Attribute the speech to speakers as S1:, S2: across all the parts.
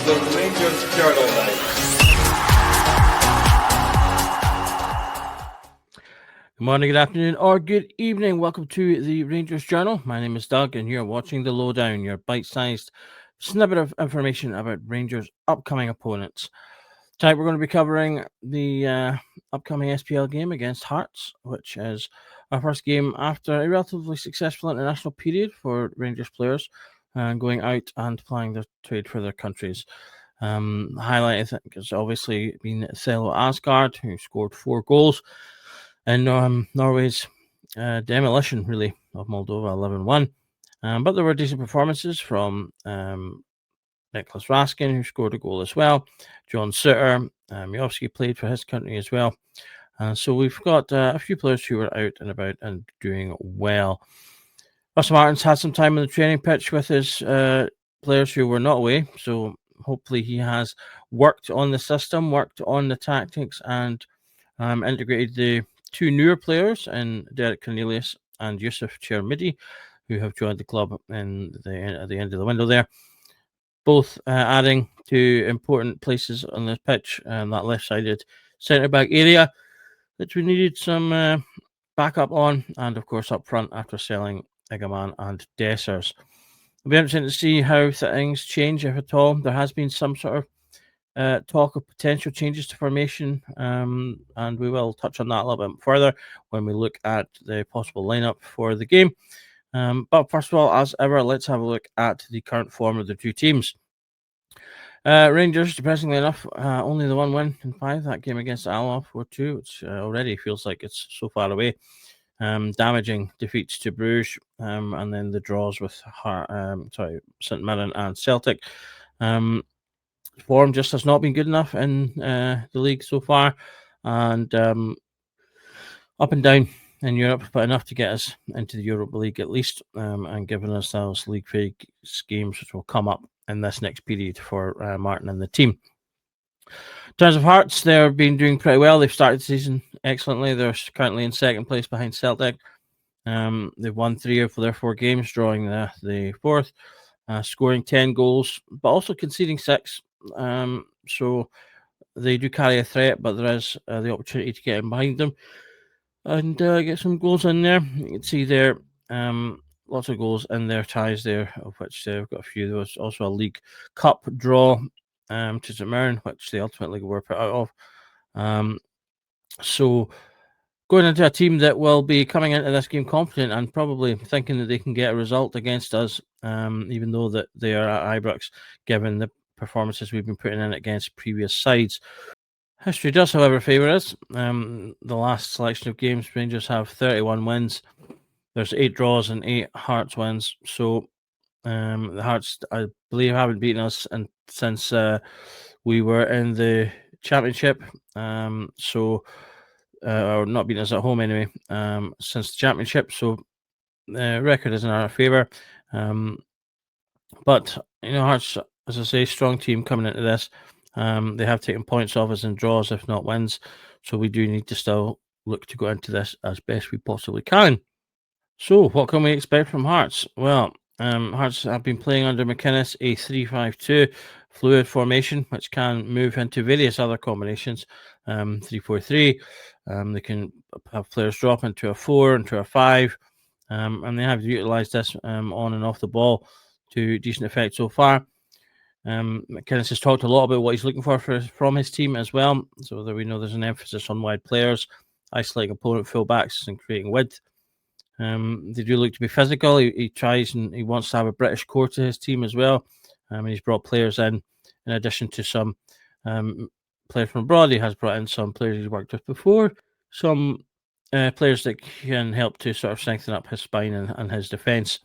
S1: the Rangers Journal now.
S2: Good morning, good afternoon, or good evening. Welcome to the Rangers Journal. My name is Doug, and you're watching the Lowdown, your bite-sized snippet of information about Rangers' upcoming opponents. Tonight, we're going to be covering the upcoming SPL game against Hearts, which is our first game after a relatively successful international period for Rangers players, going out and playing their trade for their countries. Highlight, I think, has obviously been Thelo Asgard, who scored 4 goals. And Norway's demolition, really, of Moldova 11-1. But there were decent performances from Nicholas Raskin, who scored a goal as well. John Sutter, Miovski played for his country as well. So we've got a few players who were out and about and doing well. Russell Martin's had some time on the training pitch with his players who were not away. So hopefully he has worked on the system, worked on the tactics, and integrated the 2 newer players in Derek Cornelius and Yusuf Chermidi, who have joined the club at the end of the window there. Both adding to important places on the pitch, that left-sided centre-back area, which we needed some backup on, and of course up front after selling Egaman and Dessers. It'll be interesting to see how things change, if at all. There has been some sort of talk of potential changes to formation, and we will touch on that a little bit further when we look at the possible lineup for the game. But first of all, as ever, let's have a look at the current form of the 2 teams. Rangers, depressingly enough, only the 1 win in 5. That game against Alloa 4-2, which already feels like it's so far away. Damaging defeats to Bruges, and then the draws with St Mirren and Celtic. Form just has not been good enough in the league so far, and up and down in Europe, but enough to get us into the Europa League at least, and giving us those league phase games which will come up in this next period for Martin and the team. In terms of Hearts, they've been doing pretty well. They've started the season excellently. They're currently in second place behind Celtic. They've won 3 of their 4 games, drawing the 4th, scoring 10 goals, but also conceding 6. So they do carry a threat, but there is the opportunity to get in behind them and get some goals in there. You can see there lots of goals in their ties there, of which they've got a few. There was also a League Cup draw to St Mirren, which they ultimately were put out of. So going into a team that will be coming into this game confident and probably thinking that they can get a result against us, even though that they are at Ibrox, given the performances we've been putting in against previous sides. History does, however, favour us. The last selection of games, Rangers have 31 wins. There's 8 draws and 8 Hearts wins. So the Hearts, I believe, haven't beaten us since we were in the Championship. Or not beating us at home anyway, since the Championship. So the record is in our favour. But, Hearts, as I say, strong team coming into this. They have taken points off us in draws, if not wins. So we do need to still look to go into this as best we possibly can. So what can we expect from Hearts? Well, Hearts have been playing under McInnes a 3-5-2 fluid formation, which can move into various other combinations. 3-4-3. They can have players drop into a 4, into a 5, and they have utilised this on and off the ball to decent effect so far. McInnes has talked a lot about what he's looking for from his team as well, so that we know there's an emphasis on wide players, isolating opponent fullbacks and creating width. They do look to be physical. He tries and he wants to have a British core to his team as well. And he's brought players in addition to some players from abroad. He has brought in some players he's worked with before, some players that can help to sort of strengthen up his spine and his defence.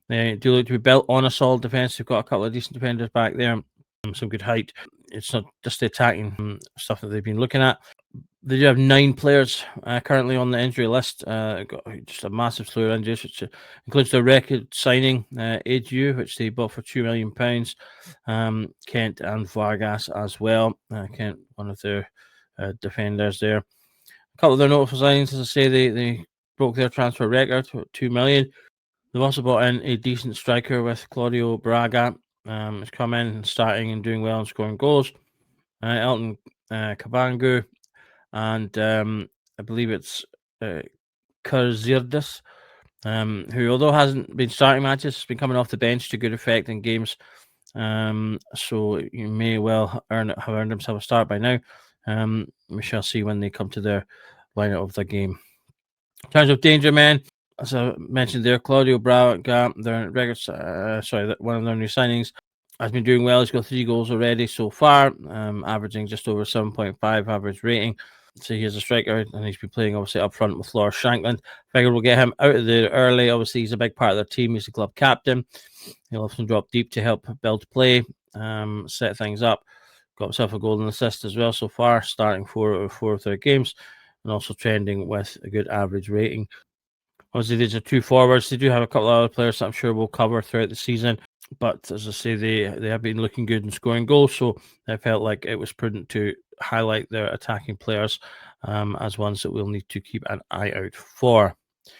S2: They do look to be built on a solid defence. They've got a couple of decent defenders back there, some good height. It's not just the attacking stuff that they've been looking at. They do have 9 players currently on the injury list. Got just a massive slew of injuries, which includes the record signing Edu, which they bought for £2 million. Kent and Vargas as well. Kent, one of their defenders there. A couple of their notable signings, as I say, they broke their transfer record for £2 million. They've also brought in a decent striker with Claudio Braga has come in, starting and doing well and scoring goals. Elton Kabangu, and I believe it's Kurzirdis, who, although hasn't been starting matches, has been coming off the bench to good effect in games. So you may well have earned himself a start by now. We shall see when they come to their lineup of the game. In terms of danger men, as I mentioned there, Claudio Braga, their one of their new signings, has been doing well. He's got 3 goals already so far, averaging just over 7.5 average rating. So he is a striker, and he's been playing obviously up front with Lars Shankland. Figure we'll get him out of there early. Obviously, he's a big part of their team. He's the club captain. He'll often drop deep to help build play, set things up. Got himself a golden assist as well so far, starting 4 out of 4 of their games, and also trending with a good average rating. Obviously, these are 2 forwards. They do have a couple of other players that I'm sure we'll cover throughout the season. But as I say, they have been looking good and scoring goals, so I felt like it was prudent to highlight their attacking players as ones that we'll need to keep an eye out for. In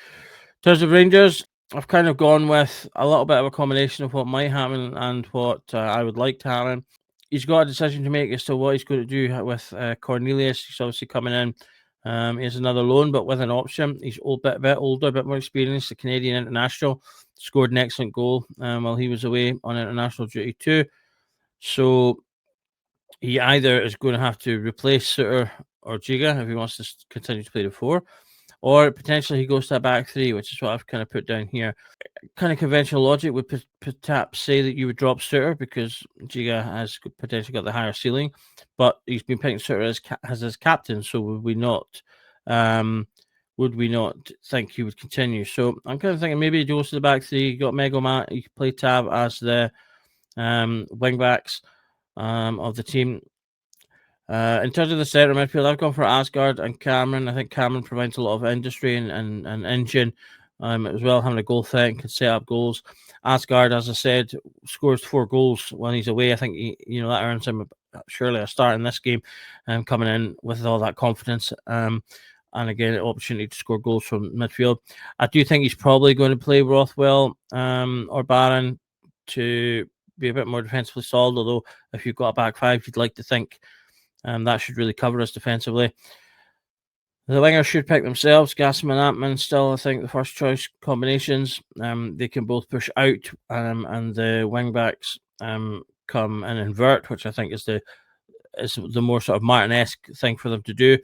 S2: terms of Rangers, I've kind of gone with a little bit of a combination of what might happen and what I would like to happen. He's got a decision to make as to what he's going to do with Cornelius. He's obviously coming in. He has another loan, but with an option. He's a bit older, a bit more experienced. The Canadian international scored an excellent goal while he was away on international duty too. So he either is going to have to replace Suter or Giga if he wants to continue to play the 4, or potentially he goes to a back 3, which is what I've kind of put down here. Kind of conventional logic would perhaps say that you would drop Suter because Giga has potentially got the higher ceiling, but he's been picking Suter as his captain. So would we not think he would continue? So I'm kind of thinking maybe he goes to the back 3. You got Megomat, you can play Tab as the wing backs of the team. In terms of the centre midfield, I've gone for Asgard and Cameron. I think Cameron provides a lot of industry and engine as well, having a goal threat and can set up goals. Asgard, as I said, scores 4 goals when he's away. I think that earns him surely a start in this game, coming in with all that confidence. And again, an opportunity to score goals from midfield. I do think he's probably going to play Rothwell or Barron to be a bit more defensively solid, although if you've got a back 5, you'd like to think that should really cover us defensively. The wingers should pick themselves. Gassman and Antman still, I think, the first choice combinations. They can both push out, and the wing backs come and invert, which I think is the more sort of Martin-esque thing for them to do.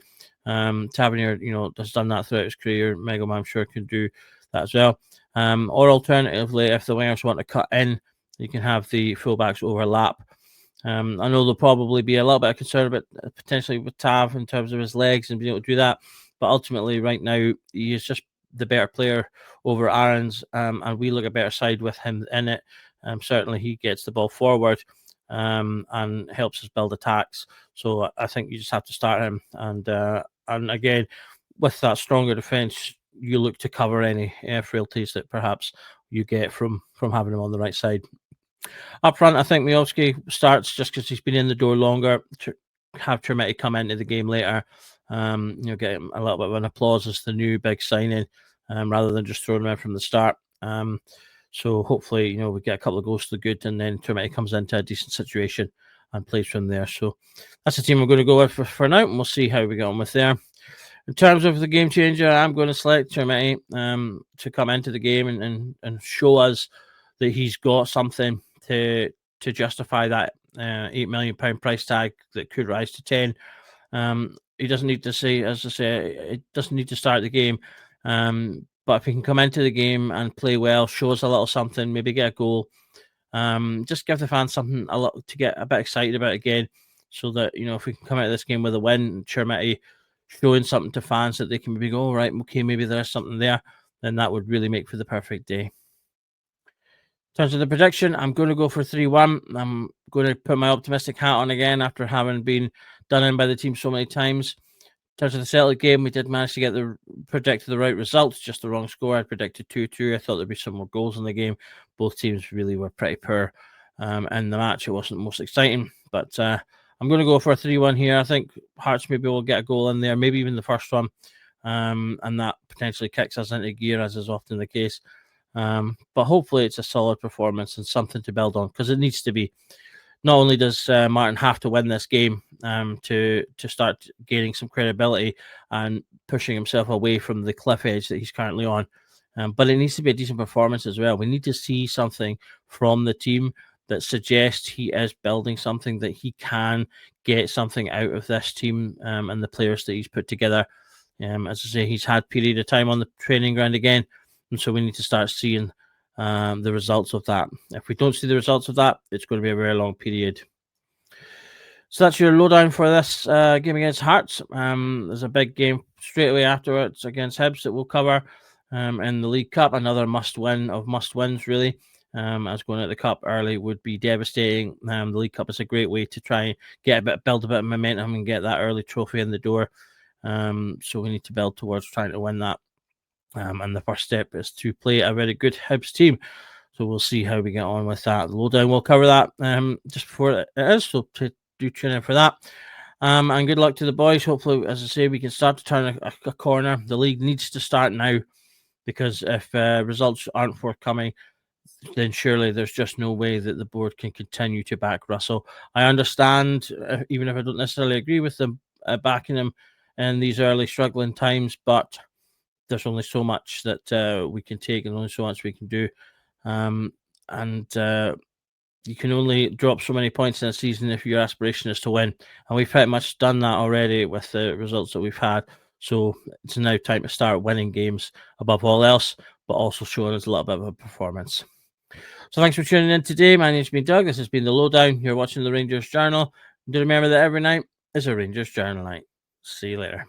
S2: Tavernier, has done that throughout his career. Megam, I'm sure, can do that as well. Or alternatively, if the wingers want to cut in, you can have the fullbacks overlap. I know there'll probably be a little bit of concern about potentially with Tav in terms of his legs and being able to do that. But ultimately, right now, he is just the better player over Aaron's, and we look a better side with him in it. Certainly, he gets the ball forward and helps us build attacks. So I think you just have to start him. And again, with that stronger defence, you look to cover any frailties that perhaps you get from having him on the right side. Up front, I think Miovski starts just because he's been in the door longer. To have Tremetti come into the game later, get him a little bit of an applause as the new big signing, rather than just throwing him in from the start. So hopefully, we get a couple of goals to the good, and then Tremetti comes into a decent situation and plays from there. So that's the team we're going to go with for now, and we'll see how we get on with there. In terms of the game changer, I'm going to select Tremetti to come into the game and show us that he's got something to justify that £8 million price tag that could rise to 10. He doesn't need to say, as I say, it doesn't need to start the game. But if he can come into the game and play well, show us a little something, maybe get a goal, just give the fans something a lot to get a bit excited about again, so that if we can come out of this game with a win, Chermiti showing something to fans that they can maybe go, right, okay, maybe there's something there, then that would really make for the perfect day. In terms of the prediction, I'm going to go for 3-1. I'm going to put my optimistic hat on again after having been done in by the team so many times. In terms of the Celtic game, we did manage to predict the right results, just the wrong score. I predicted 2-2. I thought there'd be some more goals in the game. Both teams really were pretty poor in the match. It wasn't the most exciting, but I'm going to go for a 3-1 here. I think Hearts maybe will get a goal in there, maybe even the first one, and that potentially kicks us into gear, as is often the case. But hopefully it's a solid performance and something to build on, because it needs to be. Not only does Martin have to win this game to start gaining some credibility and pushing himself away from the cliff edge that he's currently on, but it needs to be a decent performance as well. We need to see something from the team that suggests he is building something, that he can get something out of this team and the players that he's put together. As I say, he's had period of time on the training ground again, and so we need to start seeing the results of that. If we don't see the results of that, it's going to be a very long period. So that's your lowdown for this game against Hearts. There's a big game straight away afterwards against Hibs that we'll cover in the League Cup. Another must-win of must-wins, really. As going at the Cup early would be devastating. The League Cup is a great way to try and build a bit of momentum and get that early trophy in the door. So we need to build towards trying to win that. And the first step is to play a very good Hibs team. So we'll see how we get on with that. The lowdown, we'll cover that just before it is. So do tune in for that. And good luck to the boys. Hopefully, as I say, we can start to turn a corner. The league needs to start now, because if results aren't forthcoming, then surely there's just no way that the board can continue to back Russell. I understand, even if I don't necessarily agree with them backing him in these early struggling times, but there's only so much that we can take and only so much we can do. You can only drop so many points in a season if your aspiration is to win. And we've pretty much done that already with the results that we've had. So it's now time to start winning games above all else, but also showing us a little bit of a performance. So thanks for tuning in today. My name's been Doug. This has been the Lowdown. You're watching the Rangers Journal. Do remember that every night is a Rangers Journal night. See you later.